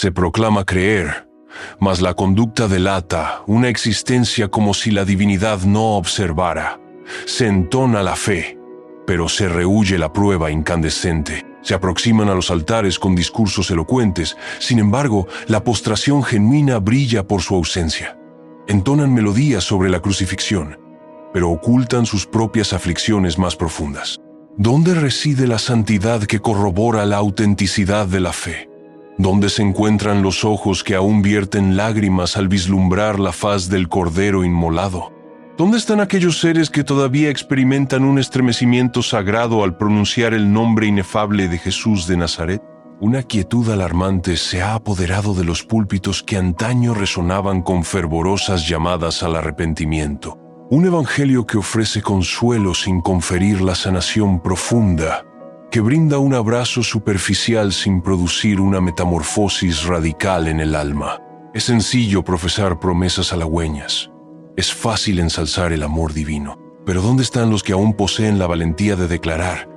Se proclama creer, mas la conducta delata una existencia como si la divinidad no observara. Se entona la fe, pero se rehúye la prueba incandescente. Se aproximan a los altares con discursos elocuentes, sin embargo, la postración genuina brilla por su ausencia. Entonan melodías sobre la crucifixión, pero ocultan sus propias aflicciones más profundas. ¿Dónde reside la santidad que corrobora la autenticidad de la fe? ¿Dónde se encuentran los ojos que aún vierten lágrimas al vislumbrar la faz del Cordero inmolado? ¿Dónde están aquellos seres que todavía experimentan un estremecimiento sagrado al pronunciar el nombre inefable de Jesús de Nazaret? Una quietud alarmante se ha apoderado de los púlpitos que antaño resonaban con fervorosas llamadas al arrepentimiento. Un evangelio que ofrece consuelo sin conferir la sanación profunda, que brinda un abrazo superficial sin producir una metamorfosis radical en el alma. Es sencillo profesar promesas halagüeñas. Es fácil ensalzar el amor divino. Pero ¿dónde están los que aún poseen la valentía de declarar,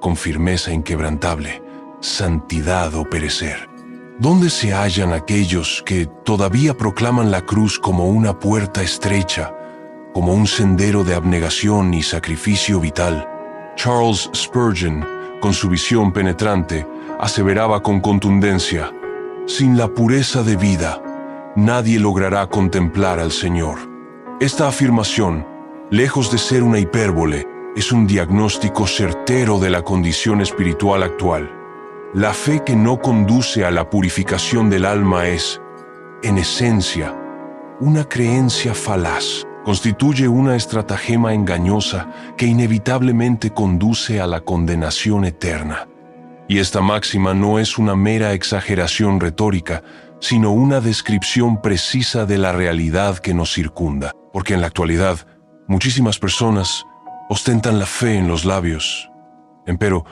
con firmeza inquebrantable, santidad o perecer? ¿Dónde se hallan aquellos que todavía proclaman la cruz como una puerta estrecha, como un sendero de abnegación y sacrificio vital? Charles Spurgeon, con su visión penetrante, aseveraba con contundencia: sin la pureza de vida, nadie logrará contemplar al Señor. Esta afirmación, lejos de ser una hipérbole, es un diagnóstico certero de la condición espiritual actual. La fe que no conduce a la purificación del alma es, en esencia, una creencia falaz. Constituye una estratagema engañosa que inevitablemente conduce a la condenación eterna. Y esta máxima no es una mera exageración retórica, sino una descripción precisa de la realidad que nos circunda. Porque en la actualidad, muchísimas personas ostentan la fe en los labios, empero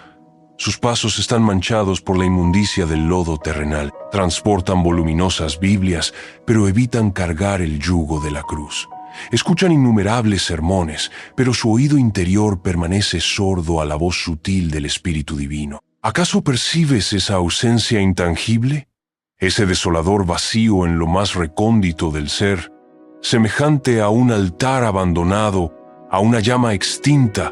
sus pasos están manchados por la inmundicia del lodo terrenal. Transportan voluminosas Biblias, pero evitan cargar el yugo de la cruz. Escuchan innumerables sermones, pero su oído interior permanece sordo a la voz sutil del Espíritu Divino. ¿Acaso percibes esa ausencia intangible? Ese desolador vacío en lo más recóndito del ser, semejante a un altar abandonado, a una llama extinta,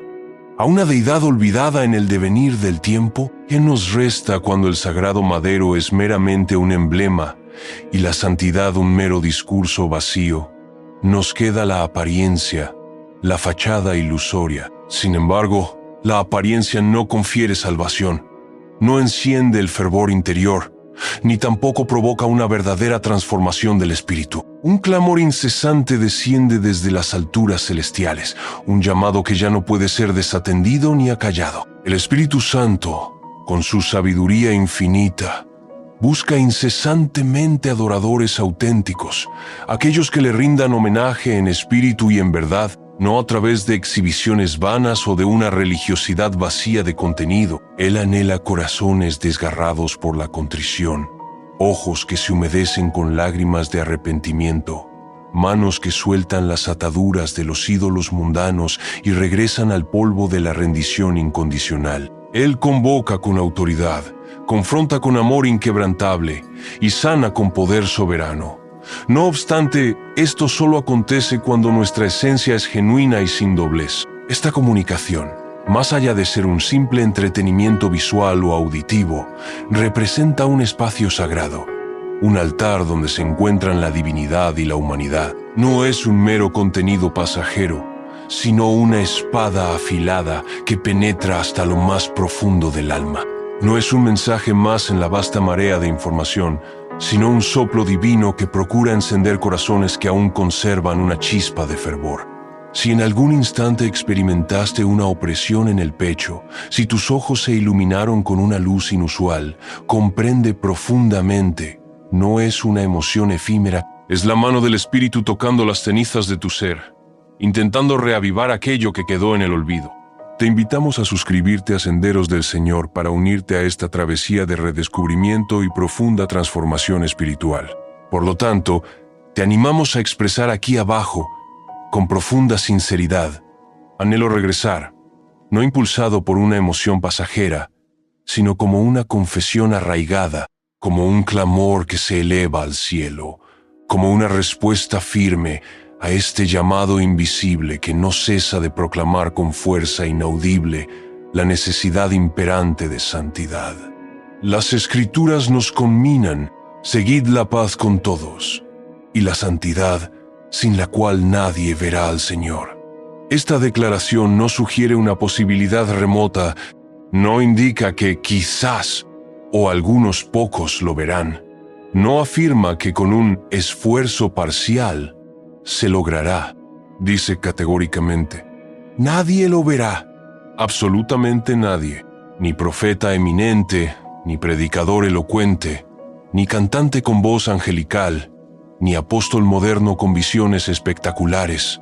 a una deidad olvidada en el devenir del tiempo. ¿Qué nos resta cuando el sagrado madero es meramente un emblema y la santidad un mero discurso vacío? Nos queda la apariencia, la fachada ilusoria. Sin embargo, la apariencia no confiere salvación, no enciende el fervor interior, ni tampoco provoca una verdadera transformación del espíritu. Un clamor incesante desciende desde las alturas celestiales, un llamado que ya no puede ser desatendido ni acallado. El Espíritu Santo, con su sabiduría infinita, busca incesantemente adoradores auténticos, aquellos que le rindan homenaje en espíritu y en verdad, no a través de exhibiciones vanas o de una religiosidad vacía de contenido. Él anhela corazones desgarrados por la contrición, ojos que se humedecen con lágrimas de arrepentimiento, manos que sueltan las ataduras de los ídolos mundanos y regresan al polvo de la rendición incondicional. Él convoca con autoridad, confronta con amor inquebrantable y sana con poder soberano. No obstante, esto solo acontece cuando nuestra esencia es genuina y sin doblez. Esta comunicación, más allá de ser un simple entretenimiento visual o auditivo, representa un espacio sagrado, un altar donde se encuentran la divinidad y la humanidad. No es un mero contenido pasajero, sino una espada afilada que penetra hasta lo más profundo del alma. No es un mensaje más en la vasta marea de información, sino un soplo divino que procura encender corazones que aún conservan una chispa de fervor. Si en algún instante experimentaste una opresión en el pecho, si tus ojos se iluminaron con una luz inusual, comprende profundamente, no es una emoción efímera, es la mano del Espíritu tocando las cenizas de tu ser, intentando reavivar aquello que quedó en el olvido. Te invitamos a suscribirte a Senderos del Señor para unirte a esta travesía de redescubrimiento y profunda transformación espiritual. Por lo tanto, te animamos a expresar aquí abajo, con profunda sinceridad, anhelo regresar, no impulsado por una emoción pasajera, sino como una confesión arraigada como un clamor que se eleva al cielo, como una respuesta firme a este llamado invisible que no cesa de proclamar con fuerza inaudible la necesidad imperante de santidad. Las Escrituras nos conminan: seguid la paz con todos, y la santidad, sin la cual nadie verá al Señor. Esta declaración no sugiere una posibilidad remota, no indica que quizás o algunos pocos lo verán. No afirma que con un esfuerzo parcial se logrará. Dice categóricamente: nadie lo verá, absolutamente nadie, ni profeta eminente, ni predicador elocuente, ni cantante con voz angelical, ni apóstol moderno con visiones espectaculares,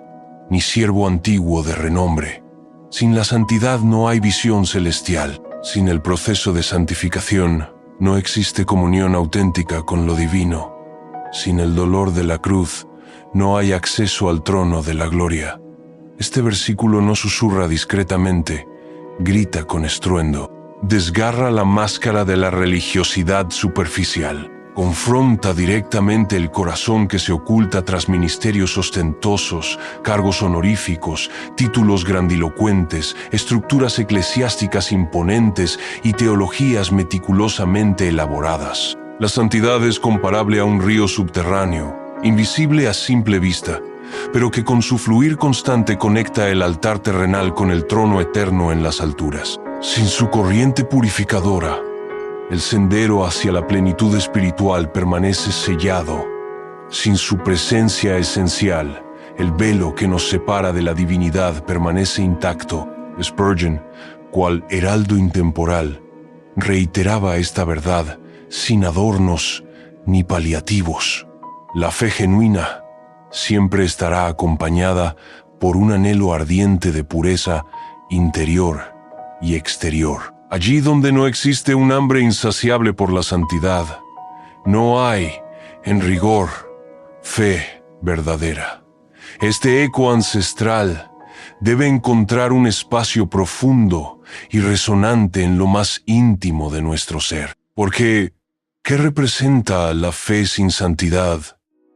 ni siervo antiguo de renombre. Sin la santidad no hay visión celestial. Sin el proceso de santificación no existe comunión auténtica con lo divino. Sin el dolor de la cruz no hay acceso al trono de la gloria. Este versículo no susurra discretamente, grita con estruendo, desgarra la máscara de la religiosidad superficial. Confronta directamente el corazón que se oculta tras ministerios ostentosos, cargos honoríficos, títulos grandilocuentes, estructuras eclesiásticas imponentes y teologías meticulosamente elaboradas. La santidad es comparable a un río subterráneo, invisible a simple vista, pero que con su fluir constante conecta el altar terrenal con el trono eterno en las alturas. Sin su corriente purificadora, el sendero hacia la plenitud espiritual permanece sellado. Sin su presencia esencial, el velo que nos separa de la divinidad permanece intacto. Spurgeon, cual heraldo intemporal, reiteraba esta verdad sin adornos ni paliativos. La fe genuina siempre estará acompañada por un anhelo ardiente de pureza interior y exterior. Allí donde no existe un hambre insaciable por la santidad, no hay, en rigor, fe verdadera. Este eco ancestral debe encontrar un espacio profundo y resonante en lo más íntimo de nuestro ser. Porque, ¿qué representa la fe sin santidad,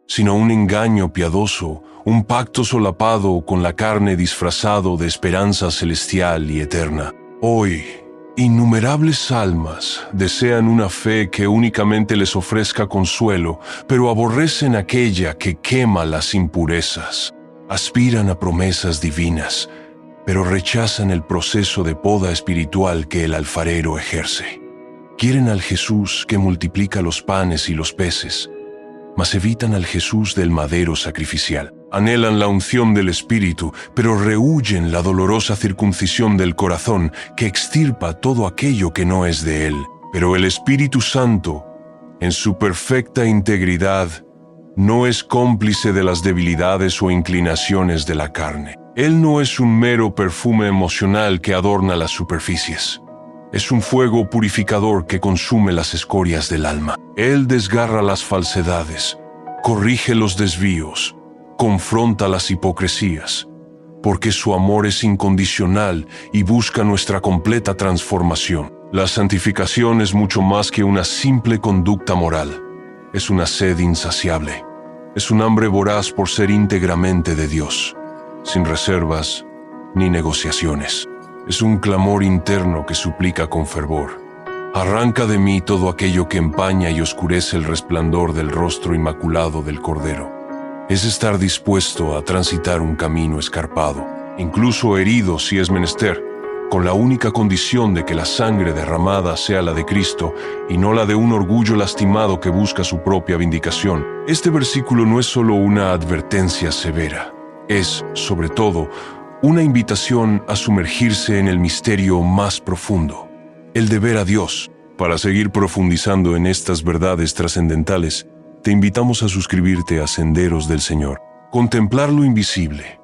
sino un engaño piadoso, un pacto solapado con la carne disfrazado de esperanza celestial y eterna? Hoy, innumerables almas desean una fe que únicamente les ofrezca consuelo, pero aborrecen aquella que quema las impurezas. Aspiran a promesas divinas, pero rechazan el proceso de poda espiritual que el alfarero ejerce. Quieren al Jesús que multiplica los panes y los peces, mas evitan al Jesús del madero sacrificial. Anhelan la unción del Espíritu, pero rehúyen la dolorosa circuncisión del corazón que extirpa todo aquello que no es de Él. Pero el Espíritu Santo, en su perfecta integridad, no es cómplice de las debilidades o inclinaciones de la carne. Él no es un mero perfume emocional que adorna las superficies. Es un fuego purificador que consume las escorias del alma. Él desgarra las falsedades, corrige los desvíos, confronta las hipocresías, porque su amor es incondicional y busca nuestra completa transformación. La santificación es mucho más que una simple conducta moral. Es una sed insaciable. Es un hambre voraz por ser íntegramente de Dios, sin reservas ni negociaciones. Es un clamor interno que suplica con fervor: arranca de mí todo aquello que empaña y oscurece el resplandor del rostro inmaculado del Cordero. Es estar dispuesto a transitar un camino escarpado, incluso herido si es menester, con la única condición de que la sangre derramada sea la de Cristo y no la de un orgullo lastimado que busca su propia vindicación. Este versículo no es solo una advertencia severa, es, sobre todo, una invitación a sumergirse en el misterio más profundo, el de ver a Dios. Para seguir profundizando en estas verdades trascendentales, te invitamos a suscribirte a Senderos del Señor, contemplar lo invisible,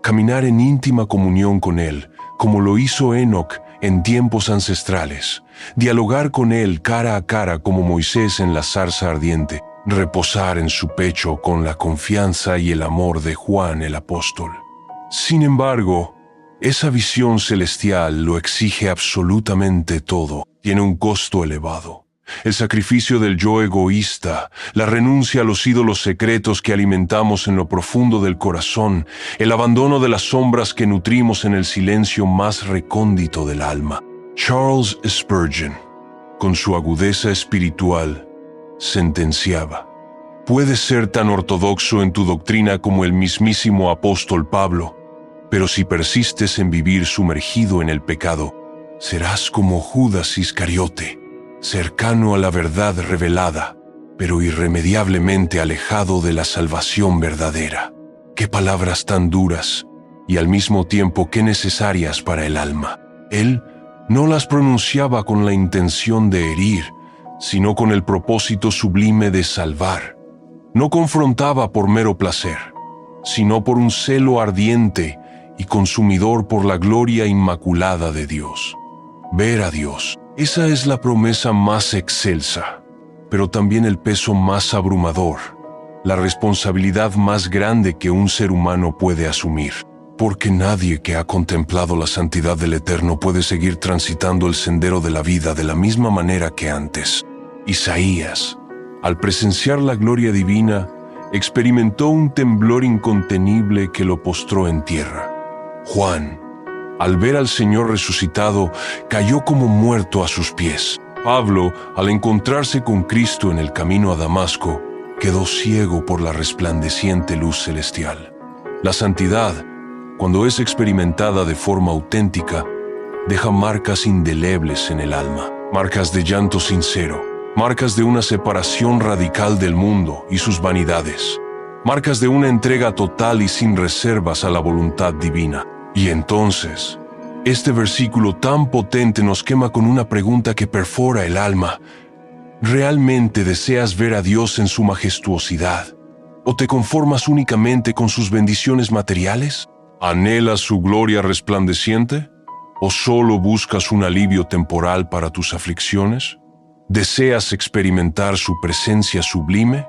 caminar en íntima comunión con Él, como lo hizo Enoc en tiempos ancestrales, dialogar con Él cara a cara como Moisés en la zarza ardiente, reposar en su pecho con la confianza y el amor de Juan el apóstol. Sin embargo, esa visión celestial lo exige absolutamente todo, tiene un costo elevado. El sacrificio del yo egoísta, la renuncia a los ídolos secretos que alimentamos en lo profundo del corazón, el abandono de las sombras que nutrimos en el silencio más recóndito del alma. Charles Spurgeon, con su agudeza espiritual, sentenciaba: puedes ser tan ortodoxo en tu doctrina como el mismísimo apóstol Pablo, pero si persistes en vivir sumergido en el pecado, serás como Judas Iscariote, cercano a la verdad revelada, pero irremediablemente alejado de la salvación verdadera. Qué palabras tan duras y al mismo tiempo qué necesarias para el alma. Él no las pronunciaba con la intención de herir, sino con el propósito sublime de salvar. No confrontaba por mero placer, sino por un celo ardiente y consumidor por la gloria inmaculada de Dios. Ver a Dios, esa es la promesa más excelsa, pero también el peso más abrumador, la responsabilidad más grande que un ser humano puede asumir. Porque nadie que ha contemplado la santidad del Eterno puede seguir transitando el sendero de la vida de la misma manera que antes. Isaías, al presenciar la gloria divina, experimentó un temblor incontenible que lo postró en tierra. Juan, al ver al Señor resucitado, cayó como muerto a sus pies. Pablo, al encontrarse con Cristo en el camino a Damasco, quedó ciego por la resplandeciente luz celestial. La santidad, cuando es experimentada de forma auténtica, deja marcas indelebles en el alma, marcas de llanto sincero, marcas de una separación radical del mundo y sus vanidades, marcas de una entrega total y sin reservas a la voluntad divina. Y entonces, este versículo tan potente nos quema con una pregunta que perfora el alma. ¿Realmente deseas ver a Dios en su majestuosidad? ¿O te conformas únicamente con sus bendiciones materiales? ¿Anhelas su gloria resplandeciente? ¿O solo buscas un alivio temporal para tus aflicciones? ¿Deseas experimentar su presencia sublime?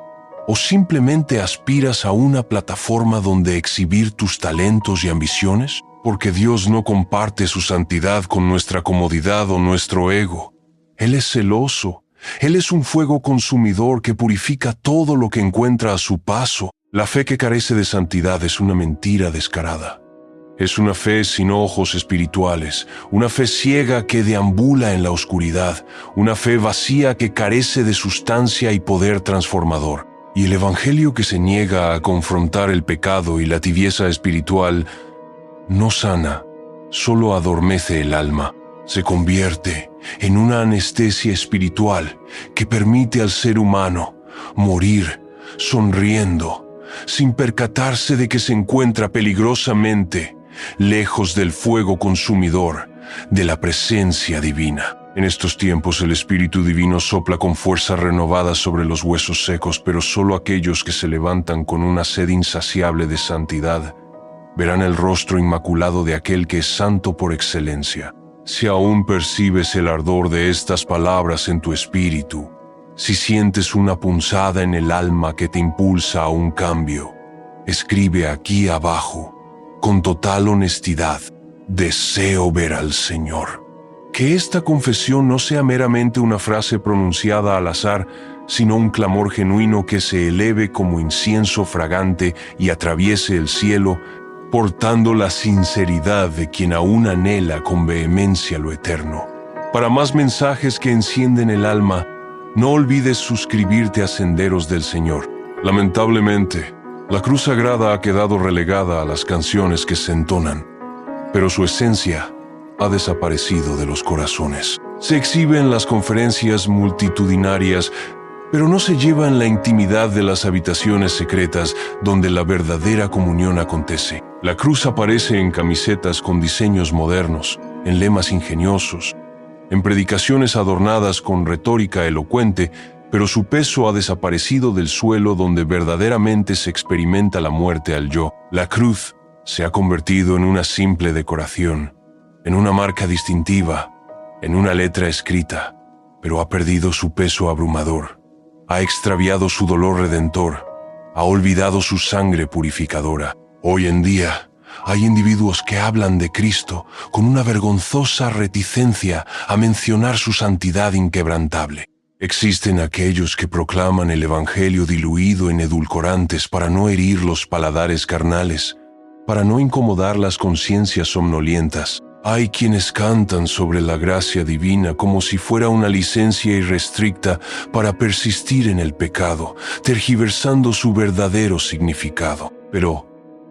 ¿O simplemente aspiras a una plataforma donde exhibir tus talentos y ambiciones? Porque Dios no comparte su santidad con nuestra comodidad o nuestro ego. Él es celoso. Él es un fuego consumidor que purifica todo lo que encuentra a su paso. La fe que carece de santidad es una mentira descarada. Es una fe sin ojos espirituales, una fe ciega que deambula en la oscuridad, una fe vacía que carece de sustancia y poder transformador. Y el evangelio que se niega a confrontar el pecado y la tibieza espiritual no sana, solo adormece el alma, se convierte en una anestesia espiritual que permite al ser humano morir sonriendo, sin percatarse de que se encuentra peligrosamente lejos del fuego consumidor de la presencia divina. En estos tiempos el Espíritu Divino sopla con fuerza renovada sobre los huesos secos, pero solo aquellos que se levantan con una sed insaciable de santidad verán el rostro inmaculado de aquel que es santo por excelencia. Si aún percibes el ardor de estas palabras en tu espíritu, si sientes una punzada en el alma que te impulsa a un cambio, escribe aquí abajo, con total honestidad: deseo ver al Señor. Que esta confesión no sea meramente una frase pronunciada al azar, sino un clamor genuino que se eleve como incienso fragante y atraviese el cielo, portando la sinceridad de quien aún anhela con vehemencia lo eterno. Para más mensajes que encienden el alma, no olvides suscribirte a Senderos del Señor. Lamentablemente, la cruz sagrada ha quedado relegada a las canciones que se entonan, pero su esencia ha desaparecido de los corazones. Se exhibe en las conferencias multitudinarias, pero no se lleva en la intimidad de las habitaciones secretas donde la verdadera comunión acontece. La cruz aparece en camisetas con diseños modernos, en lemas ingeniosos, en predicaciones adornadas con retórica elocuente, pero su peso ha desaparecido del suelo donde verdaderamente se experimenta la muerte al yo. La cruz se ha convertido en una simple decoración, en una marca distintiva, en una letra escrita, pero ha perdido su peso abrumador, ha extraviado su dolor redentor, ha olvidado su sangre purificadora. Hoy en día, hay individuos que hablan de Cristo con una vergonzosa reticencia a mencionar su santidad inquebrantable. Existen aquellos que proclaman el evangelio diluido en edulcorantes para no herir los paladares carnales, para no incomodar las conciencias somnolientas. Hay quienes cantan sobre la gracia divina como si fuera una licencia irrestricta para persistir en el pecado, tergiversando su verdadero significado. Pero,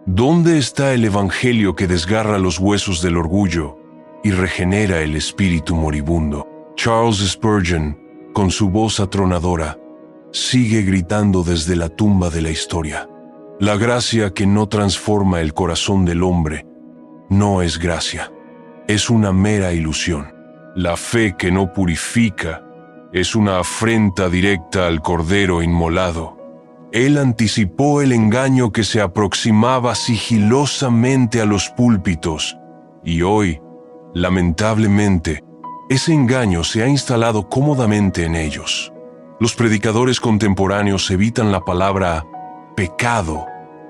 ¿dónde está el evangelio que desgarra los huesos del orgullo y regenera el espíritu moribundo? Charles Spurgeon, con su voz atronadora, sigue gritando desde la tumba de la historia. La gracia que no transforma el corazón del hombre no es gracia. Es una mera ilusión. La fe que no purifica es una afrenta directa al Cordero inmolado. Él anticipó el engaño que se aproximaba sigilosamente a los púlpitos, y hoy, lamentablemente, ese engaño se ha instalado cómodamente en ellos. Los predicadores contemporáneos evitan la palabra pecado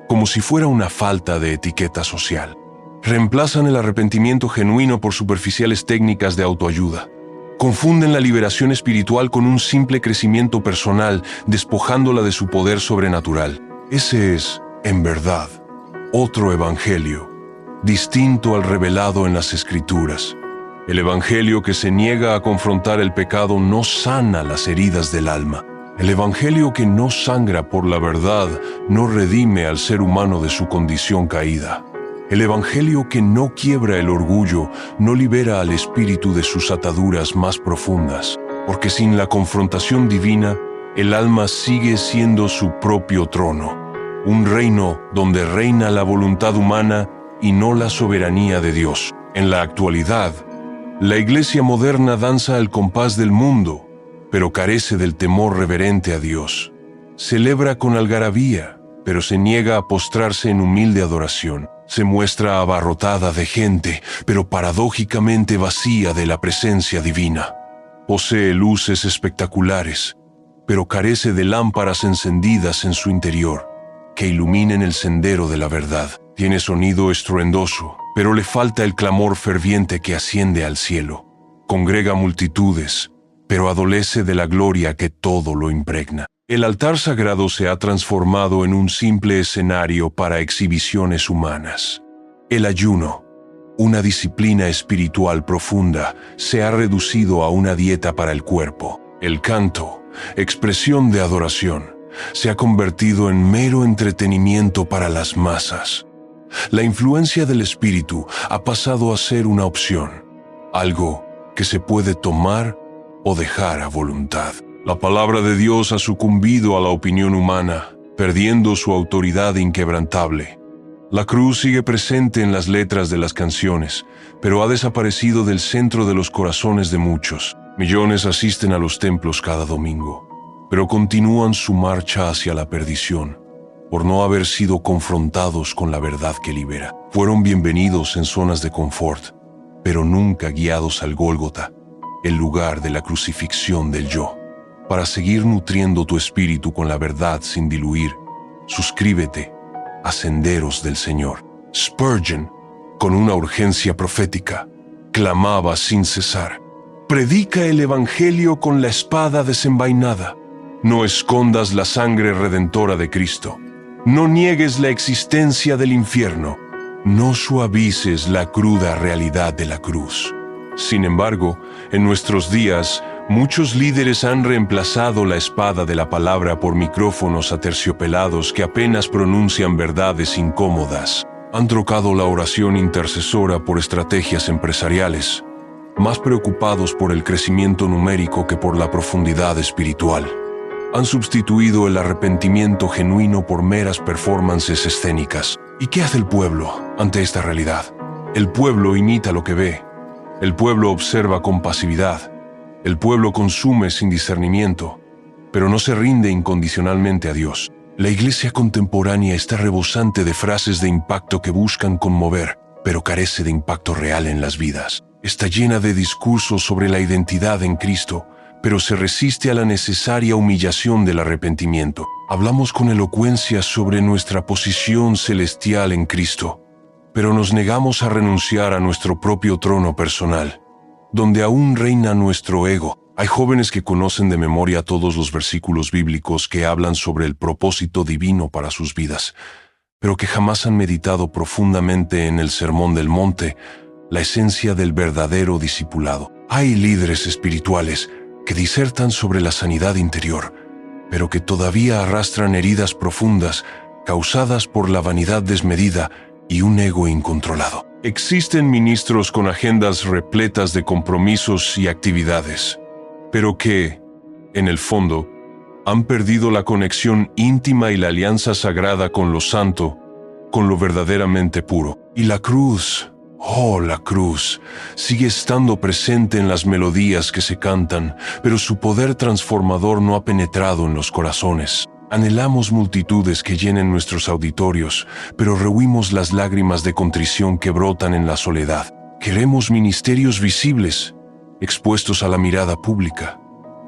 como si fuera una falta de etiqueta social. Reemplazan el arrepentimiento genuino por superficiales técnicas de autoayuda. Confunden la liberación espiritual con un simple crecimiento personal, despojándola de su poder sobrenatural. Ese es, en verdad, otro evangelio, distinto al revelado en las Escrituras. El evangelio que se niega a confrontar el pecado no sana las heridas del alma. El evangelio que no sangra por la verdad no redime al ser humano de su condición caída. El evangelio que no quiebra el orgullo no libera al espíritu de sus ataduras más profundas, porque sin la confrontación divina, el alma sigue siendo su propio trono, un reino donde reina la voluntad humana y no la soberanía de Dios. En la actualidad, la iglesia moderna danza al compás del mundo, pero carece del temor reverente a Dios. Celebra con algarabía, pero se niega a postrarse en humilde adoración. Se muestra abarrotada de gente, pero paradójicamente vacía de la presencia divina. Posee luces espectaculares, pero carece de lámparas encendidas en su interior, que iluminen el sendero de la verdad. Tiene sonido estruendoso, pero le falta el clamor ferviente que asciende al cielo. Congrega multitudes, pero adolece de la gloria que todo lo impregna. El altar sagrado se ha transformado en un simple escenario para exhibiciones humanas. El ayuno, una disciplina espiritual profunda, se ha reducido a una dieta para el cuerpo. El canto, expresión de adoración, se ha convertido en mero entretenimiento para las masas. La influencia del espíritu ha pasado a ser una opción, algo que se puede tomar o dejar a voluntad. La palabra de Dios ha sucumbido a la opinión humana, perdiendo su autoridad inquebrantable. La cruz sigue presente en las letras de las canciones, pero ha desaparecido del centro de los corazones de muchos. Millones asisten a los templos cada domingo, pero continúan su marcha hacia la perdición, por no haber sido confrontados con la verdad que libera. Fueron bienvenidos en zonas de confort, pero nunca guiados al Gólgota, el lugar de la crucifixión del yo. Para seguir nutriendo tu espíritu con la verdad sin diluir, suscríbete a Senderos del Señor. Spurgeon, con una urgencia profética, clamaba sin cesar: predica el evangelio con la espada desenvainada. No escondas la sangre redentora de Cristo. No niegues la existencia del infierno. No suavices la cruda realidad de la cruz. Sin embargo, en nuestros días, muchos líderes han reemplazado la espada de la palabra por micrófonos aterciopelados que apenas pronuncian verdades incómodas. Han trocado la oración intercesora por estrategias empresariales, más preocupados por el crecimiento numérico que por la profundidad espiritual. Han sustituido el arrepentimiento genuino por meras performances escénicas. ¿Y qué hace el pueblo ante esta realidad? El pueblo imita lo que ve. El pueblo observa con pasividad. El pueblo consume sin discernimiento, pero no se rinde incondicionalmente a Dios. La iglesia contemporánea está rebosante de frases de impacto que buscan conmover, pero carece de impacto real en las vidas. Está llena de discursos sobre la identidad en Cristo, pero se resiste a la necesaria humillación del arrepentimiento. Hablamos con elocuencia sobre nuestra posición celestial en Cristo, pero nos negamos a renunciar a nuestro propio trono personal, donde aún reina nuestro ego. Hay jóvenes que conocen de memoria todos los versículos bíblicos que hablan sobre el propósito divino para sus vidas, pero que jamás han meditado profundamente en el Sermón del Monte, la esencia del verdadero discipulado. Hay líderes espirituales que disertan sobre la sanidad interior, pero que todavía arrastran heridas profundas causadas por la vanidad desmedida y un ego incontrolado. Existen ministros con agendas repletas de compromisos y actividades, pero que, en el fondo, han perdido la conexión íntima y la alianza sagrada con lo santo, con lo verdaderamente puro. Y la cruz, oh, la cruz, sigue estando presente en las melodías que se cantan, pero su poder transformador no ha penetrado en los corazones. Anhelamos multitudes que llenen nuestros auditorios, pero rehuimos las lágrimas de contrición que brotan en la soledad. Queremos ministerios visibles, expuestos a la mirada pública,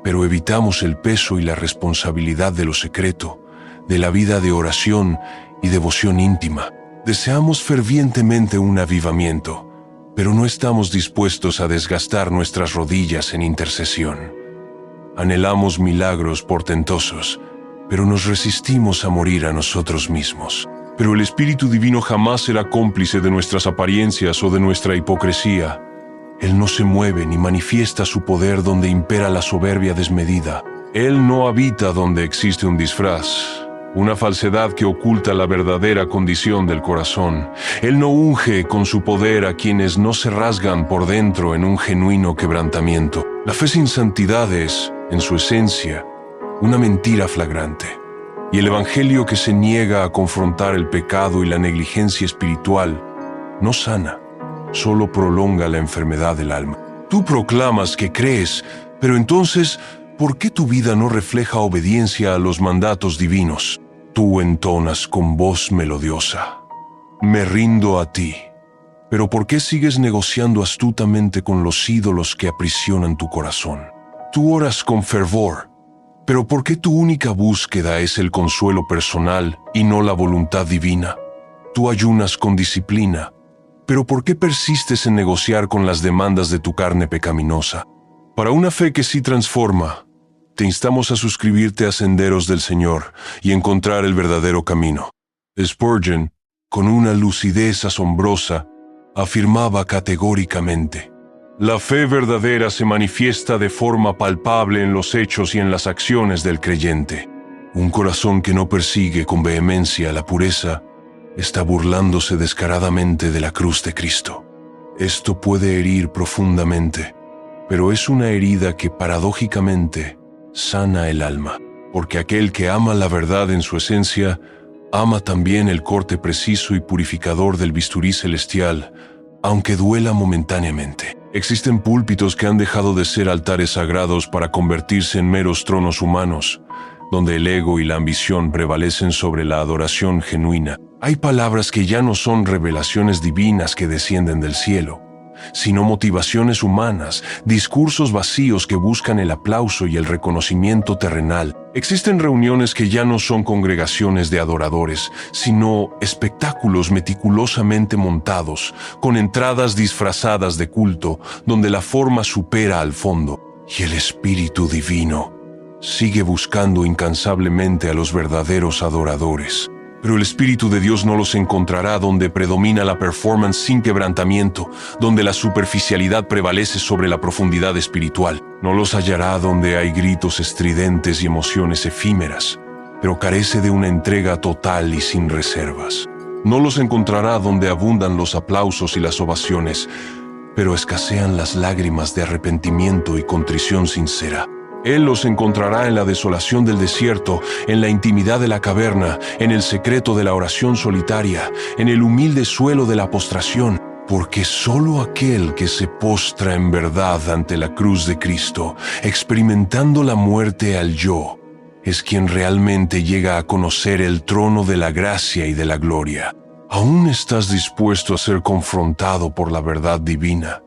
pero evitamos el peso y la responsabilidad de lo secreto, de la vida de oración y devoción íntima. Deseamos fervientemente un avivamiento, pero no estamos dispuestos a desgastar nuestras rodillas en intercesión. Anhelamos milagros portentosos, pero nos resistimos a morir a nosotros mismos. Pero el Espíritu Divino jamás será cómplice de nuestras apariencias o de nuestra hipocresía. Él no se mueve ni manifiesta su poder donde impera la soberbia desmedida. Él no habita donde existe un disfraz, una falsedad que oculta la verdadera condición del corazón. Él no unge con su poder a quienes no se rasgan por dentro en un genuino quebrantamiento. La fe sin santidad es, en su esencia, una mentira flagrante. Y el evangelio que se niega a confrontar el pecado y la negligencia espiritual no sana, solo prolonga la enfermedad del alma. Tú proclamas que crees, pero entonces, ¿por qué tu vida no refleja obediencia a los mandatos divinos? Tú entonas con voz melodiosa: me rindo a ti. Pero ¿por qué sigues negociando astutamente con los ídolos que aprisionan tu corazón? Tú oras con fervor, pero ¿por qué tu única búsqueda es el consuelo personal y no la voluntad divina? Tú ayunas con disciplina, pero ¿por qué persistes en negociar con las demandas de tu carne pecaminosa? Para una fe que sí transforma, te instamos a suscribirte a Senderos del Señor y encontrar el verdadero camino. Spurgeon, con una lucidez asombrosa, afirmaba categóricamente: la fe verdadera se manifiesta de forma palpable en los hechos y en las acciones del creyente. Un corazón que no persigue con vehemencia la pureza está burlándose descaradamente de la cruz de Cristo. Esto puede herir profundamente, pero es una herida que paradójicamente sana el alma, porque aquel que ama la verdad en su esencia, ama también el corte preciso y purificador del bisturí celestial, aunque duela momentáneamente. Existen púlpitos que han dejado de ser altares sagrados para convertirse en meros tronos humanos, donde el ego y la ambición prevalecen sobre la adoración genuina. Hay palabras que ya no son revelaciones divinas que descienden del cielo, sino motivaciones humanas, discursos vacíos que buscan el aplauso y el reconocimiento terrenal. Existen reuniones que ya no son congregaciones de adoradores, sino espectáculos meticulosamente montados, con entradas disfrazadas de culto, donde la forma supera al fondo, y el Espíritu Divino sigue buscando incansablemente a los verdaderos adoradores. Pero el Espíritu de Dios no los encontrará donde predomina la performance sin quebrantamiento, donde la superficialidad prevalece sobre la profundidad espiritual. No los hallará donde hay gritos estridentes y emociones efímeras, pero carece de una entrega total y sin reservas. No los encontrará donde abundan los aplausos y las ovaciones, pero escasean las lágrimas de arrepentimiento y contrición sincera. Él los encontrará en la desolación del desierto, en la intimidad de la caverna, en el secreto de la oración solitaria, en el humilde suelo de la postración, porque solo aquel que se postra en verdad ante la cruz de Cristo, experimentando la muerte al yo, es quien realmente llega a conocer el trono de la gracia y de la gloria. ¿Aún estás dispuesto a ser confrontado por la verdad divina?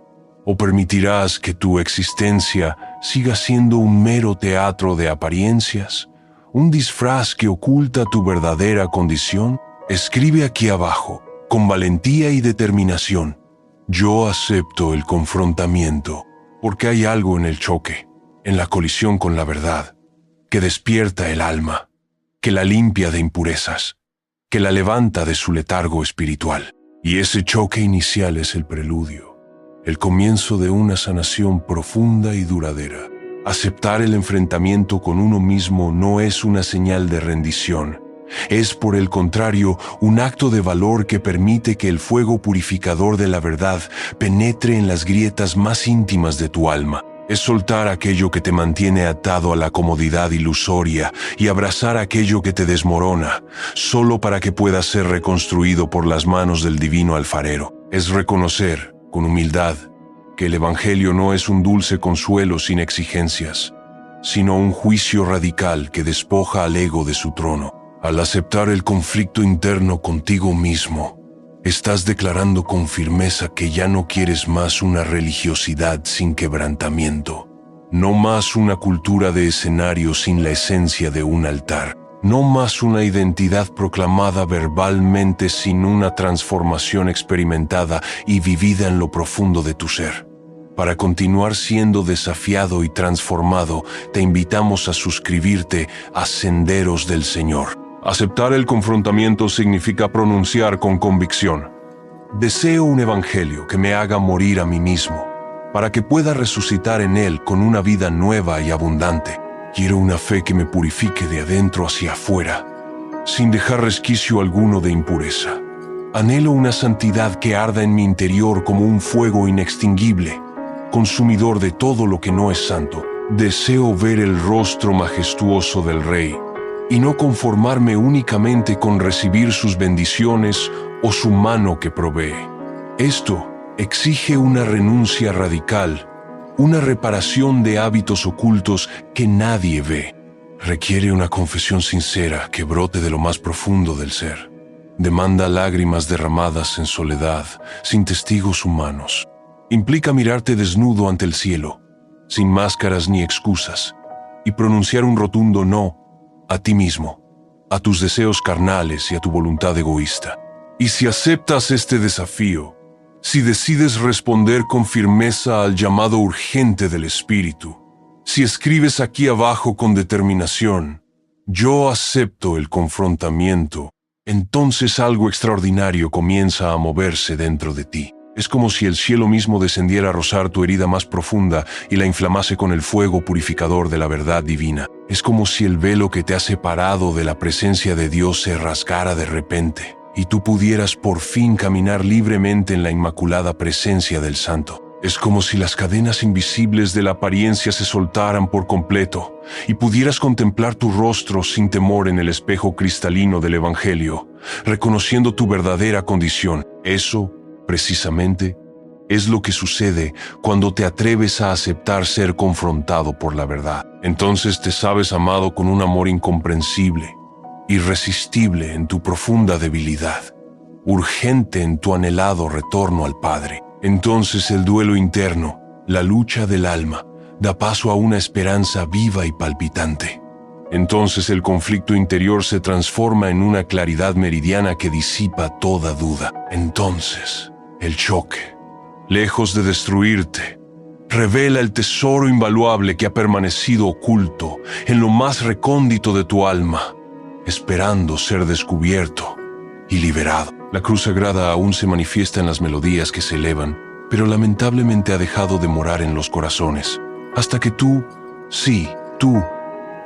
¿O permitirás que tu existencia siga siendo un mero teatro de apariencias? ¿Un disfraz que oculta tu verdadera condición? Escribe aquí abajo, con valentía y determinación: yo acepto el confrontamiento, porque hay algo en el choque, en la colisión con la verdad, que despierta el alma, que la limpia de impurezas, que la levanta de su letargo espiritual. Y ese choque inicial es el preludio, el comienzo de una sanación profunda y duradera. Aceptar el enfrentamiento con uno mismo no es una señal de rendición. Es, por el contrario, un acto de valor que permite que el fuego purificador de la verdad penetre en las grietas más íntimas de tu alma. Es soltar aquello que te mantiene atado a la comodidad ilusoria y abrazar aquello que te desmorona, solo para que pueda ser reconstruido por las manos del divino alfarero. Es reconocer, con humildad, que el Evangelio no es un dulce consuelo sin exigencias, sino un juicio radical que despoja al ego de su trono. Al aceptar el conflicto interno contigo mismo, estás declarando con firmeza que ya no quieres más una religiosidad sin quebrantamiento, no más una cultura de escenario sin la esencia de un altar, no más una identidad proclamada verbalmente sin una transformación experimentada y vivida en lo profundo de tu ser. Para continuar siendo desafiado y transformado, te invitamos a suscribirte a Senderos del Señor. Aceptar el confrontamiento significa pronunciar con convicción: deseo un evangelio que me haga morir a mí mismo, para que pueda resucitar en él con una vida nueva y abundante. Quiero una fe que me purifique de adentro hacia afuera, sin dejar resquicio alguno de impureza. Anhelo una santidad que arda en mi interior como un fuego inextinguible, consumidor de todo lo que no es santo. Deseo ver el rostro majestuoso del Rey, y no conformarme únicamente con recibir sus bendiciones o su mano que provee. Esto exige una renuncia radical, una reparación de hábitos ocultos que nadie ve. Requiere una confesión sincera que brote de lo más profundo del ser. Demanda lágrimas derramadas en soledad, sin testigos humanos. Implica mirarte desnudo ante el cielo, sin máscaras ni excusas, y pronunciar un rotundo no a ti mismo, a tus deseos carnales y a tu voluntad egoísta. Y si aceptas este desafío, si decides responder con firmeza al llamado urgente del Espíritu, si escribes aquí abajo con determinación: yo acepto el confrontamiento, entonces algo extraordinario comienza a moverse dentro de ti. Es como si el cielo mismo descendiera a rozar tu herida más profunda y la inflamase con el fuego purificador de la verdad divina. Es como si el velo que te ha separado de la presencia de Dios se rasgara de repente y tú pudieras por fin caminar libremente en la inmaculada presencia del Santo. Es como si las cadenas invisibles de la apariencia se soltaran por completo y pudieras contemplar tu rostro sin temor en el espejo cristalino del Evangelio, reconociendo tu verdadera condición. Eso, precisamente, es lo que sucede cuando te atreves a aceptar ser confrontado por la verdad. Entonces te sabes amado con un amor incomprensible, irresistible en tu profunda debilidad, urgente en tu anhelado retorno al Padre. Entonces el duelo interno, la lucha del alma, da paso a una esperanza viva y palpitante. Entonces el conflicto interior se transforma en una claridad meridiana que disipa toda duda. Entonces el choque, lejos de destruirte, revela el tesoro invaluable que ha permanecido oculto en lo más recóndito de tu alma, esperando ser descubierto y liberado. La cruz sagrada aún se manifiesta en las melodías que se elevan, pero lamentablemente ha dejado de morar en los corazones, hasta que tú, sí, tú,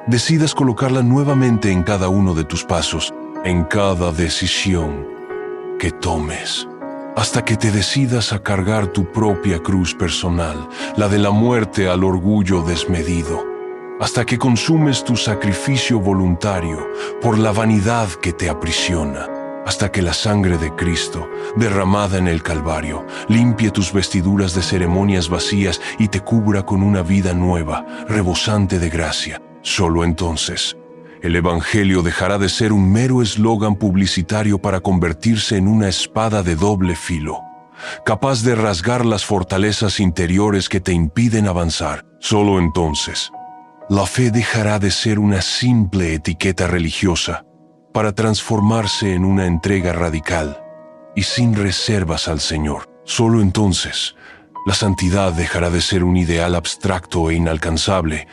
decidas colocarla nuevamente en cada uno de tus pasos, en cada decisión que tomes, hasta que te decidas a cargar tu propia cruz personal, la de la muerte al orgullo desmedido, hasta que consumes tu sacrificio voluntario por la vanidad que te aprisiona, hasta que la sangre de Cristo, derramada en el Calvario, limpie tus vestiduras de ceremonias vacías y te cubra con una vida nueva, rebosante de gracia. Solo entonces, el Evangelio dejará de ser un mero eslogan publicitario para convertirse en una espada de doble filo, capaz de rasgar las fortalezas interiores que te impiden avanzar. Solo entonces, la fe dejará de ser una simple etiqueta religiosa para transformarse en una entrega radical y sin reservas al Señor. Solo entonces, La santidad dejará de ser un ideal abstracto e inalcanzable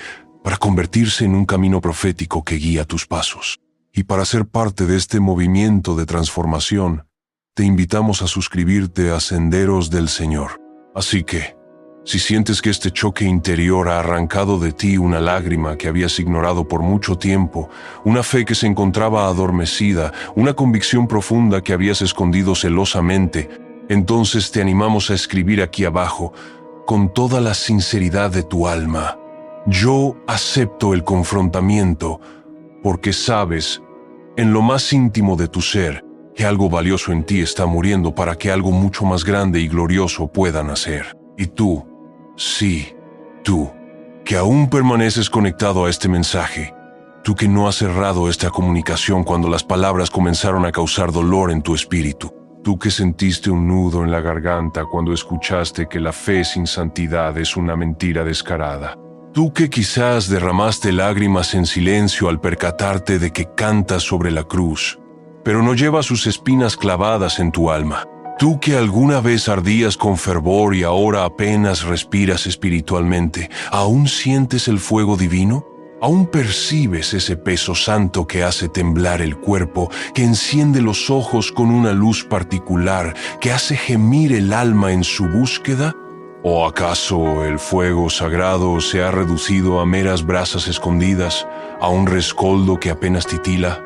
para convertirse en un camino profético que guía tus pasos. Y para ser parte de este movimiento de transformación, te invitamos a suscribirte a Senderos del Señor. Así que, si sientes que este choque interior ha arrancado de ti una lágrima que habías ignorado por mucho tiempo, una fe que se encontraba adormecida, una convicción profunda que habías escondido celosamente, entonces te animamos a escribir aquí abajo, con toda la sinceridad de tu alma: yo acepto el confrontamiento, porque sabes, en lo más íntimo de tu ser, que algo valioso en ti está muriendo para que algo mucho más grande y glorioso pueda nacer. Y tú, sí, tú, que aún permaneces conectado a este mensaje, tú que no has cerrado esta comunicación cuando las palabras comenzaron a causar dolor en tu espíritu, tú que sentiste un nudo en la garganta cuando escuchaste que la fe sin santidad es una mentira descarada, tú que quizás derramaste lágrimas en silencio al percatarte de que cantas sobre la cruz, pero no llevas sus espinas clavadas en tu alma. Tú que alguna vez ardías con fervor y ahora apenas respiras espiritualmente, ¿aún sientes el fuego divino? ¿Aún percibes ese peso santo que hace temblar el cuerpo, que enciende los ojos con una luz particular, que hace gemir el alma en su búsqueda? ¿O acaso el fuego sagrado se ha reducido a meras brasas escondidas, a un rescoldo que apenas titila?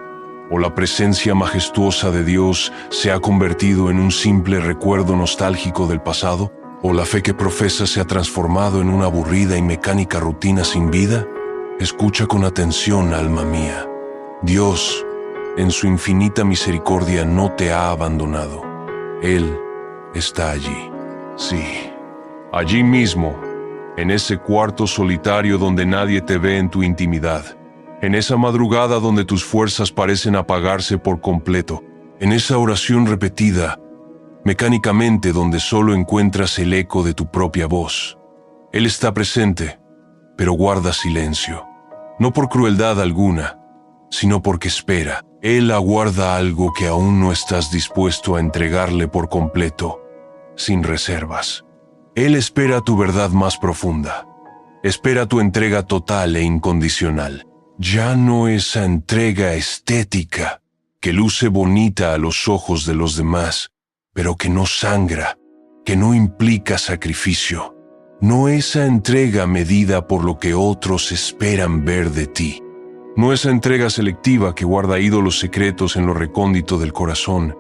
¿O la presencia majestuosa de Dios se ha convertido en un simple recuerdo nostálgico del pasado? ¿O la fe que profesas se ha transformado en una aburrida y mecánica rutina sin vida? Escucha con atención, alma mía. Dios, en su infinita misericordia, no te ha abandonado. Él está allí. Sí, allí mismo, en ese cuarto solitario donde nadie te ve en tu intimidad. En esa madrugada donde tus fuerzas parecen apagarse por completo, en esa oración repetida, mecánicamente donde solo encuentras el eco de tu propia voz. Él está presente, pero guarda silencio, no por crueldad alguna, sino porque espera. Él aguarda algo que aún no estás dispuesto a entregarle por completo, sin reservas. Él espera tu verdad más profunda, espera tu entrega total e incondicional. Ya no esa entrega estética que luce bonita a los ojos de los demás, pero que no sangra, que no implica sacrificio. No esa entrega medida por lo que otros esperan ver de ti. No esa entrega selectiva que guarda ídolos secretos en lo recóndito del corazón.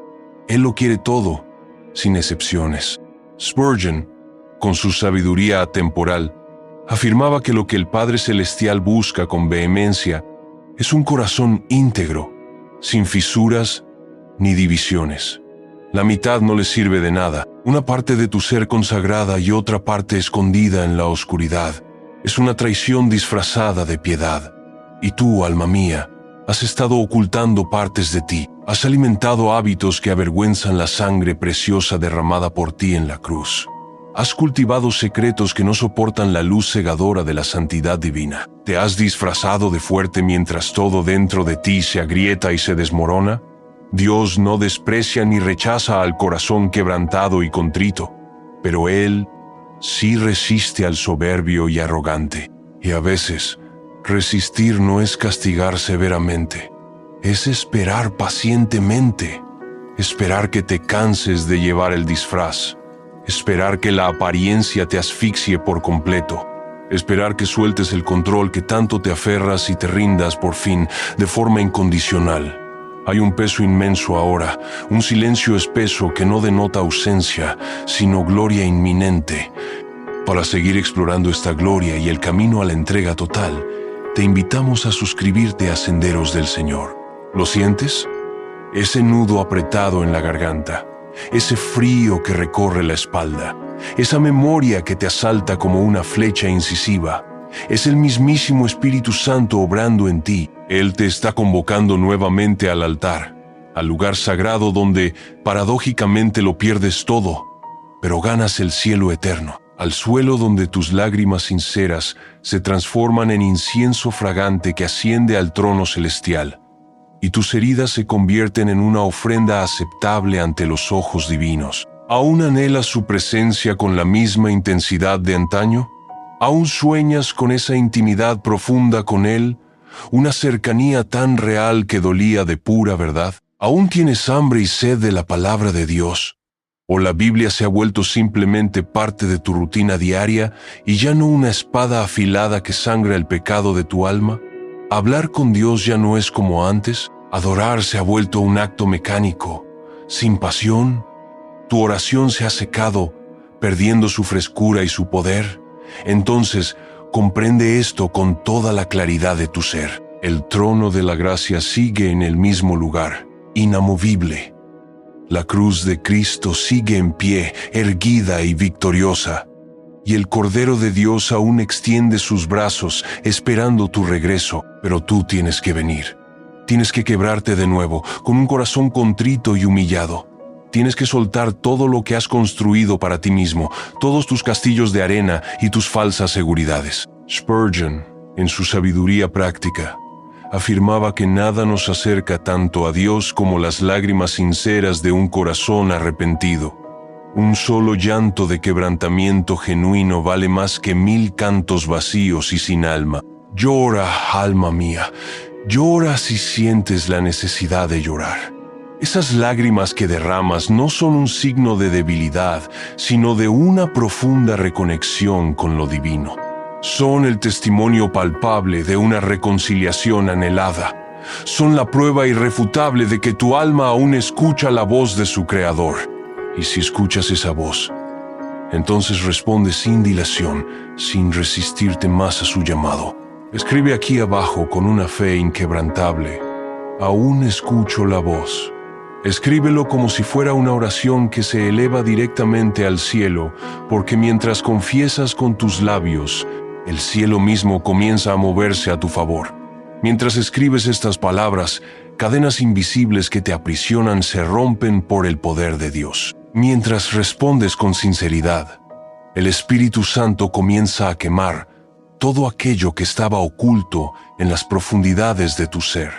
Él lo quiere todo, sin excepciones. Spurgeon, con su sabiduría atemporal, afirmaba que lo que el Padre Celestial busca con vehemencia es un corazón íntegro, sin fisuras ni divisiones. La mitad no le sirve de nada, una parte de tu ser consagrada y otra parte escondida en la oscuridad. Es una traición disfrazada de piedad. Y tú, alma mía, has estado ocultando partes de ti, has alimentado hábitos que avergüenzan la sangre preciosa derramada por ti en la cruz. Has cultivado secretos que no soportan la luz cegadora de la santidad divina. ¿Te has disfrazado de fuerte mientras todo dentro de ti se agrieta y se desmorona? Dios no desprecia ni rechaza al corazón quebrantado y contrito, pero Él sí resiste al soberbio y arrogante. Y a veces, resistir no es castigar severamente, es esperar pacientemente, esperar que te canses de llevar el disfraz, esperar que la apariencia te asfixie por completo, esperar que sueltes el control que tanto te aferras y te rindas por fin de forma incondicional. Hay un peso inmenso ahora, un silencio espeso que no denota ausencia, sino gloria inminente. Para seguir explorando esta gloria y el camino a la entrega total, te invitamos a suscribirte a Senderos del Señor. ¿Lo sientes? Ese nudo apretado en la garganta, ese frío que recorre la espalda, esa memoria que te asalta como una flecha incisiva, es el mismísimo Espíritu Santo obrando en ti. Él te está convocando nuevamente al altar, al lugar sagrado donde paradójicamente lo pierdes todo, pero ganas el cielo eterno, al suelo donde tus lágrimas sinceras se transforman en incienso fragante que asciende al trono celestial, y tus heridas se convierten en una ofrenda aceptable ante los ojos divinos. ¿Aún anhelas su presencia con la misma intensidad de antaño? ¿Aún sueñas con esa intimidad profunda con Él? Una cercanía tan real que dolía de pura verdad. ¿Aún tienes hambre y sed de la palabra de Dios? ¿O la Biblia se ha vuelto simplemente parte de tu rutina diaria y ya no una espada afilada que sangra el pecado de tu alma? ¿Hablar con Dios ya no es como antes? ¿Adorar se ha vuelto un acto mecánico, sin pasión? ¿Tu oración se ha secado, perdiendo su frescura y su poder? Entonces, comprende esto con toda la claridad de tu ser. El trono de la gracia sigue en el mismo lugar, inamovible. La cruz de Cristo sigue en pie, erguida y victoriosa. Y el Cordero de Dios aún extiende sus brazos, esperando tu regreso, pero tú tienes que venir. Tienes que quebrarte de nuevo, con un corazón contrito y humillado. Tienes que soltar todo lo que has construido para ti mismo, todos tus castillos de arena y tus falsas seguridades. Spurgeon, en su sabiduría práctica, afirmaba que nada nos acerca tanto a Dios como las lágrimas sinceras de un corazón arrepentido. Un solo llanto de quebrantamiento genuino vale más que 1000 cantos vacíos y sin alma. Llora, alma mía, llora si sientes la necesidad de llorar. Esas lágrimas que derramas no son un signo de debilidad, sino de una profunda reconexión con lo divino. Son el testimonio palpable de una reconciliación anhelada. Son la prueba irrefutable de que tu alma aún escucha la voz de su Creador. Y si escuchas esa voz, entonces responde sin dilación, sin resistirte más a su llamado. Escribe aquí abajo con una fe inquebrantable: aún escucho la voz. Escríbelo como si fuera una oración que se eleva directamente al cielo, porque mientras confiesas con tus labios, el cielo mismo comienza a moverse a tu favor. Mientras escribes estas palabras, cadenas invisibles que te aprisionan se rompen por el poder de Dios. Mientras respondes con sinceridad, el Espíritu Santo comienza a quemar todo aquello que estaba oculto en las profundidades de tu ser,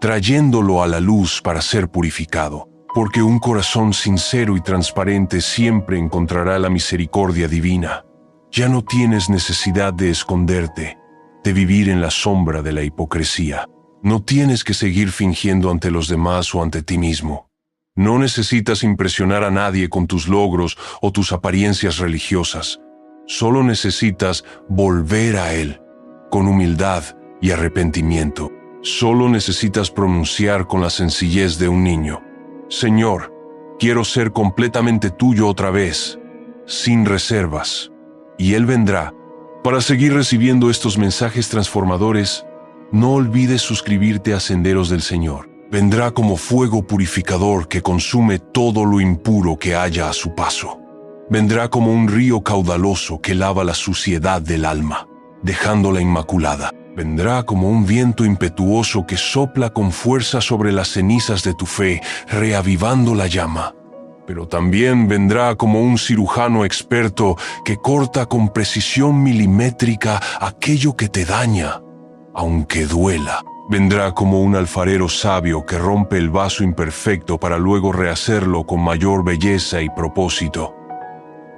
trayéndolo a la luz para ser purificado, porque un corazón sincero y transparente siempre encontrará la misericordia divina. Ya no tienes necesidad de esconderte, de vivir en la sombra de la hipocresía. No tienes que seguir fingiendo ante los demás o ante ti mismo. No necesitas impresionar a nadie con tus logros o tus apariencias religiosas. Solo necesitas volver a Él, con humildad y arrepentimiento. Solo necesitas pronunciar con la sencillez de un niño: Señor, quiero ser completamente tuyo otra vez, sin reservas. Y Él vendrá. Para seguir recibiendo estos mensajes transformadores, no olvides suscribirte a Senderos del Señor. Vendrá como fuego purificador que consume todo lo impuro que haya a su paso. Vendrá como un río caudaloso que lava la suciedad del alma, dejándola inmaculada. Vendrá como un viento impetuoso que sopla con fuerza sobre las cenizas de tu fe, reavivando la llama. Pero también vendrá como un cirujano experto que corta con precisión milimétrica aquello que te daña, aunque duela. Vendrá como un alfarero sabio que rompe el vaso imperfecto para luego rehacerlo con mayor belleza y propósito.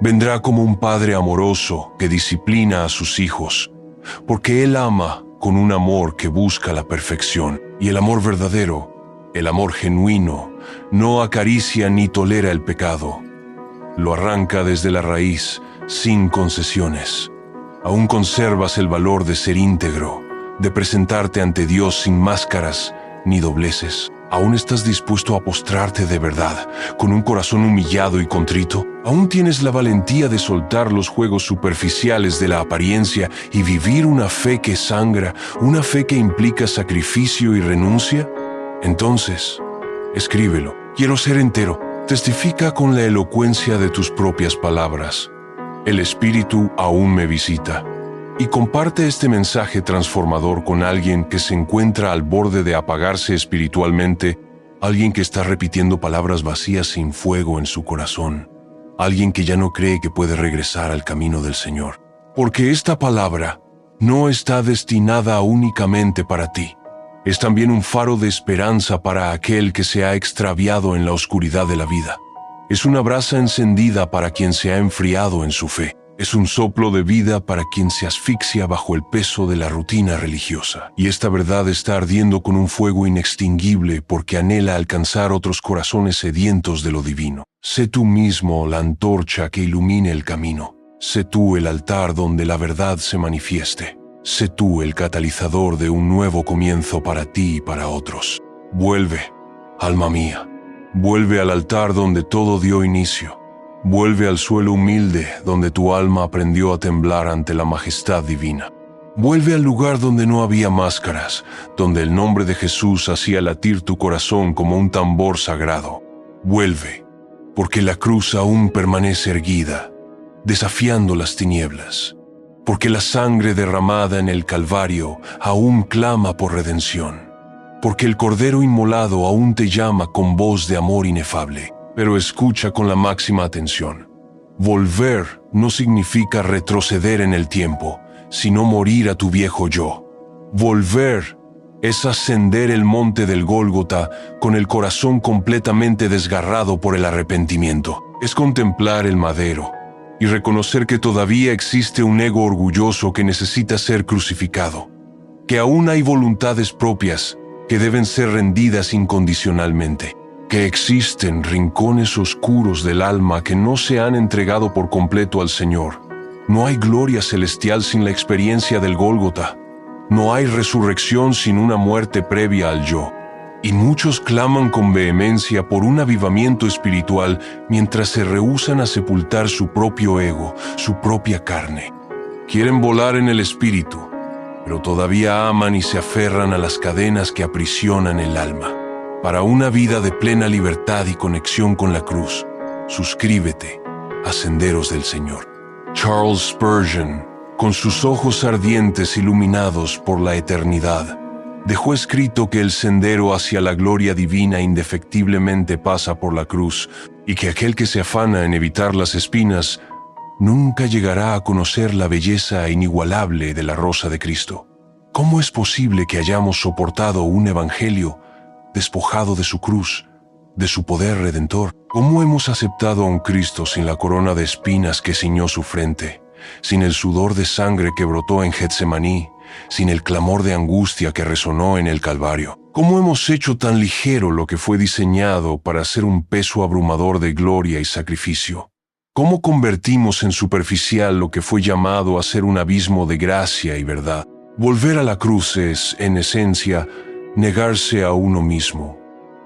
Vendrá como un padre amoroso que disciplina a sus hijos, porque Él ama con un amor que busca la perfección. Y el amor verdadero, el amor genuino, no acaricia ni tolera el pecado. Lo arranca desde la raíz, sin concesiones. Aún conservas el valor de ser íntegro, de presentarte ante Dios sin máscaras ni dobleces. ¿Aún estás dispuesto a postrarte de verdad, con un corazón humillado y contrito? ¿Aún tienes la valentía de soltar los juegos superficiales de la apariencia y vivir una fe que sangra, una fe que implica sacrificio y renuncia? Entonces, escríbelo. Quiero ser entero. Testifica con la elocuencia de tus propias palabras: el Espíritu aún me visita. Y comparte este mensaje transformador con alguien que se encuentra al borde de apagarse espiritualmente, alguien que está repitiendo palabras vacías sin fuego en su corazón, alguien que ya no cree que puede regresar al camino del Señor. Porque esta palabra no está destinada únicamente para ti. Es también un faro de esperanza para aquel que se ha extraviado en la oscuridad de la vida. Es una brasa encendida para quien se ha enfriado en su fe. Es un soplo de vida para quien se asfixia bajo el peso de la rutina religiosa. Y esta verdad está ardiendo con un fuego inextinguible porque anhela alcanzar otros corazones sedientos de lo divino. Sé tú mismo la antorcha que ilumine el camino. Sé tú el altar donde la verdad se manifieste. Sé tú el catalizador de un nuevo comienzo para ti y para otros. Vuelve, alma mía. Vuelve al altar donde todo dio inicio. Vuelve al suelo humilde donde tu alma aprendió a temblar ante la majestad divina. Vuelve al lugar donde no había máscaras, donde el nombre de Jesús hacía latir tu corazón como un tambor sagrado. Vuelve, porque la cruz aún permanece erguida, desafiando las tinieblas, porque la sangre derramada en el Calvario aún clama por redención, porque el Cordero inmolado aún te llama con voz de amor inefable. Pero escucha con la máxima atención. Volver no significa retroceder en el tiempo, sino morir a tu viejo yo. Volver es ascender el monte del Gólgota con el corazón completamente desgarrado por el arrepentimiento. Es contemplar el madero y reconocer que todavía existe un ego orgulloso que necesita ser crucificado, que aún hay voluntades propias que deben ser rendidas incondicionalmente, que existen rincones oscuros del alma que no se han entregado por completo al Señor. No hay gloria celestial sin la experiencia del Gólgota. No hay resurrección sin una muerte previa al yo. Y muchos claman con vehemencia por un avivamiento espiritual mientras se rehúsan a sepultar su propio ego, su propia carne. Quieren volar en el espíritu, pero todavía aman y se aferran a las cadenas que aprisionan el alma. Para una vida de plena libertad y conexión con la cruz, suscríbete a Senderos del Señor. Charles Spurgeon, con sus ojos ardientes iluminados por la eternidad, dejó escrito que el sendero hacia la gloria divina indefectiblemente pasa por la cruz y que aquel que se afana en evitar las espinas nunca llegará a conocer la belleza inigualable de la rosa de Cristo. ¿Cómo es posible que hayamos soportado un evangelio despojado de su cruz, de su poder redentor? ¿Cómo hemos aceptado a un Cristo sin la corona de espinas que ciñó su frente, sin el sudor de sangre que brotó en Getsemaní, sin el clamor de angustia que resonó en el Calvario? ¿Cómo hemos hecho tan ligero lo que fue diseñado para ser un peso abrumador de gloria y sacrificio? ¿Cómo convertimos en superficial lo que fue llamado a ser un abismo de gracia y verdad? Volver a la cruz es, en esencia, negarse a uno mismo,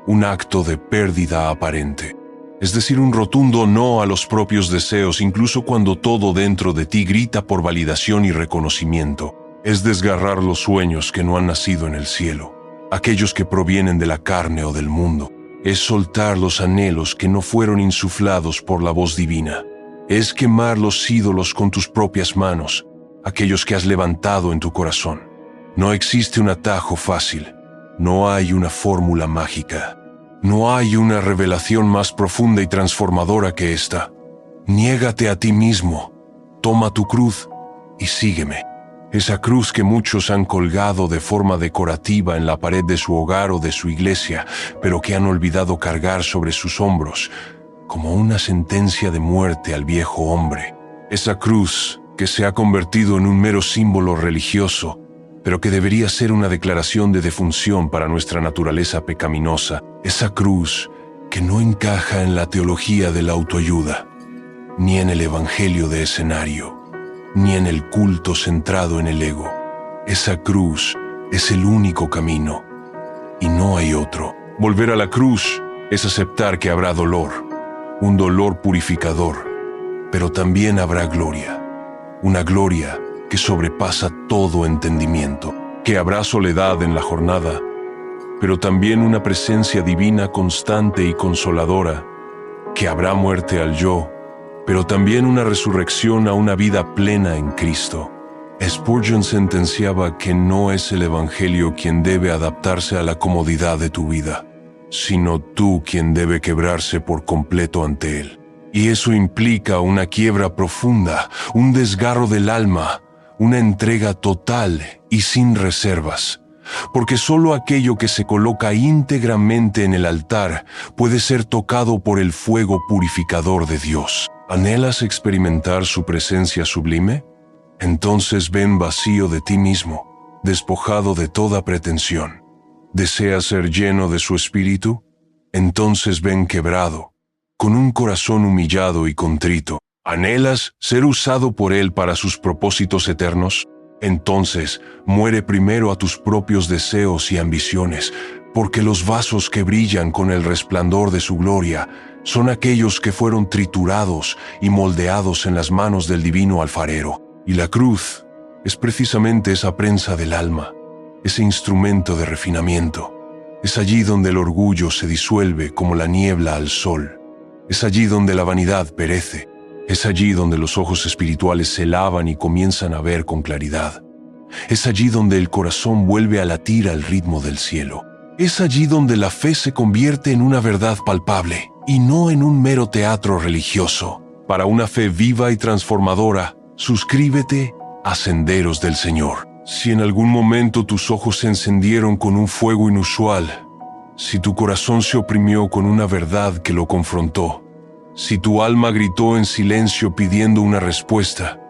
un acto de pérdida aparente. Es decir, un rotundo no a los propios deseos, incluso cuando todo dentro de ti grita por validación y reconocimiento. Es desgarrar los sueños que no han nacido en el cielo, aquellos que provienen de la carne o del mundo. Es soltar los anhelos que no fueron insuflados por la voz divina. Es quemar los ídolos con tus propias manos, aquellos que has levantado en tu corazón. No existe un atajo fácil. No hay una fórmula mágica. No hay una revelación más profunda y transformadora que esta. Niégate a ti mismo, toma tu cruz y sígueme. Esa cruz que muchos han colgado de forma decorativa en la pared de su hogar o de su iglesia, pero que han olvidado cargar sobre sus hombros, como una sentencia de muerte al viejo hombre. Esa cruz que se ha convertido en un mero símbolo religioso, pero que debería ser una declaración de defunción para nuestra naturaleza pecaminosa. Esa cruz que no encaja en la teología de la autoayuda, ni en el evangelio de escenario, ni en el culto centrado en el ego. Esa cruz es el único camino, y no hay otro. Volver a la cruz es aceptar que habrá dolor, un dolor purificador, pero también habrá gloria, una gloria que sobrepasa todo entendimiento, que habrá soledad en la jornada, pero también una presencia divina constante y consoladora, que habrá muerte al yo, pero también una resurrección a una vida plena en Cristo. Spurgeon sentenciaba que no es el Evangelio quien debe adaptarse a la comodidad de tu vida, sino tú quien debe quebrarse por completo ante él. Y eso implica una quiebra profunda, un desgarro del alma, una entrega total y sin reservas, porque solo aquello que se coloca íntegramente en el altar puede ser tocado por el fuego purificador de Dios. ¿Anhelas experimentar su presencia sublime? Entonces ven vacío de ti mismo, despojado de toda pretensión. ¿Deseas ser lleno de su espíritu? Entonces ven quebrado, con un corazón humillado y contrito. ¿Anhelas ser usado por Él para sus propósitos eternos? Entonces muere primero a tus propios deseos y ambiciones, porque los vasos que brillan con el resplandor de su gloria son aquellos que fueron triturados y moldeados en las manos del divino alfarero. Y la cruz es precisamente esa prensa del alma, ese instrumento de refinamiento. Es allí donde el orgullo se disuelve como la niebla al sol. Es allí donde la vanidad perece. Es allí donde los ojos espirituales se lavan y comienzan a ver con claridad. Es allí donde el corazón vuelve a latir al ritmo del cielo. Es allí donde la fe se convierte en una verdad palpable y no en un mero teatro religioso. Para una fe viva y transformadora, suscríbete a Senderos del Señor. Si en algún momento tus ojos se encendieron con un fuego inusual, si tu corazón se oprimió con una verdad que lo confrontó, si tu alma gritó en silencio pidiendo una respuesta,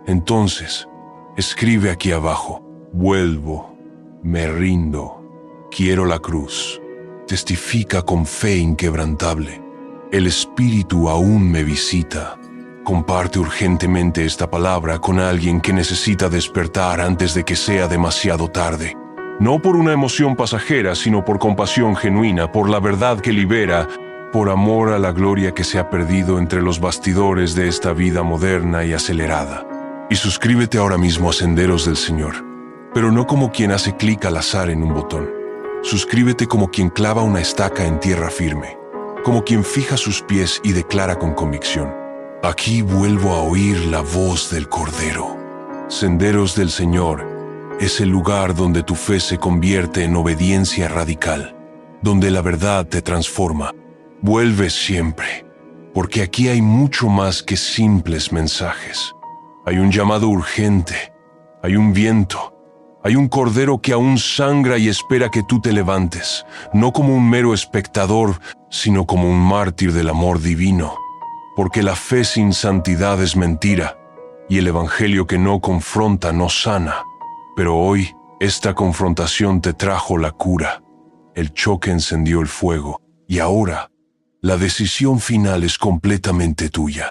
entonces escribe aquí abajo: vuelvo, me rindo, quiero la cruz. Testifica con fe inquebrantable: el Espíritu aún me visita. Comparte urgentemente esta palabra con alguien que necesita despertar antes de que sea demasiado tarde. No por una emoción pasajera, sino por compasión genuina, por la verdad que libera, por amor a la gloria que se ha perdido entre los bastidores de esta vida moderna y acelerada. Y suscríbete ahora mismo a Senderos del Señor, pero no como quien hace clic al azar en un botón. Suscríbete como quien clava una estaca en tierra firme, como quien fija sus pies y declara con convicción: aquí vuelvo a oír la voz del Cordero. Senderos del Señor es el lugar donde tu fe se convierte en obediencia radical, donde la verdad te transforma. Vuelve siempre, porque aquí hay mucho más que simples mensajes. Hay un llamado urgente, hay un viento, hay un Cordero que aún sangra y espera que tú te levantes, no como un mero espectador, sino como un mártir del amor divino. Porque la fe sin santidad es mentira, y el evangelio que no confronta no sana. Pero hoy, esta confrontación te trajo la cura. El choque encendió el fuego, y ahora, la decisión final es completamente tuya.